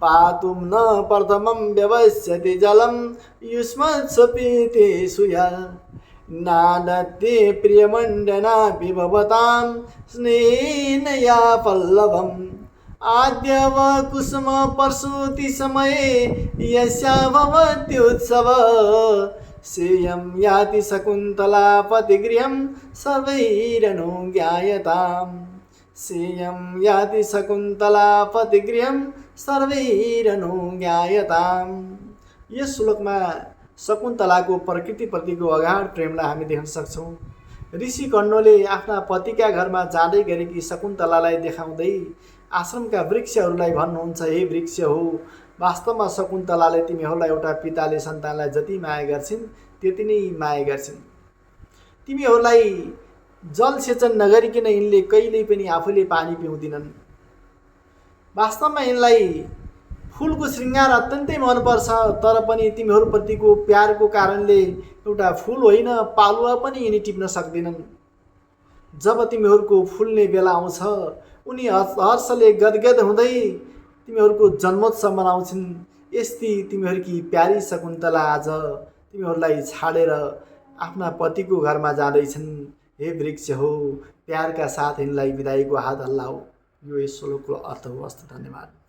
पातुं न प्रथमं व्यवस्यति जलं युष्मत्स्वपीतेषु यः नादत्ते प्रियमण्डनापि भवतां स्नेहेन या पल्लवम् आद्यव कुसुम प्रसूति समये यस्या भवत्युत्सव श्रियं याति शकुन्तला पतिगृहं सर्वैरनुज्ञायताम् श्रियं याति शकुन्तला पतिगृहं सर्वैरनुज्ञायताम्। यस श्लोकमा शकुन्तलाको प्रकृतिप्रतिको अगाध प्रेमलाई हामी देख्न सक्छौँ। ऋषि कण्वले आफ्ना पतिका घरमा जाँदै गरेकी शकुन्तलालाई देखाउँदै आश्रमका वृक्षहरूलाई भन्नुहुन्छ, हे वृक्ष हो, वास्तवमा शकुन्तलाले तिमीहरूलाई एउटा पिताले सन्तानलाई जति माया गर्छिन् त्यति नै माया गर्छिन्। तिमीहरूलाई जल सेचन नगरिकन यिनले कहिल्यै पनि आफूले पानी पिउँदिनन्। वास्तवमा यिनलाई फुलको श्रृङ्गार अत्यन्तै मनपर्छ, तर पनि तिमीहरूप्रतिको प्यारको कारणले एउटा फुल होइन पालुवा पनि यिनी टिप्न सक्दैनन्। जब तिमीहरूको फुल्ने बेला आउँछ उनी हर्षले गदगद हुँदै तिमीहरूको जन्मोत्सव मनाउँछिन्। यस्ती तिमीहरूकी प्यारी शकुन्तला आज तिमीहरूलाई छाडेर आफ्ना पतिको घरमा जाँदैछन्। हे वृक्ष हो, प्यारका साथ यिनलाई विदाईको हात हल्लाऊ। यो यस श्लोकको अर्थ हो। हस्त धन्यवाद।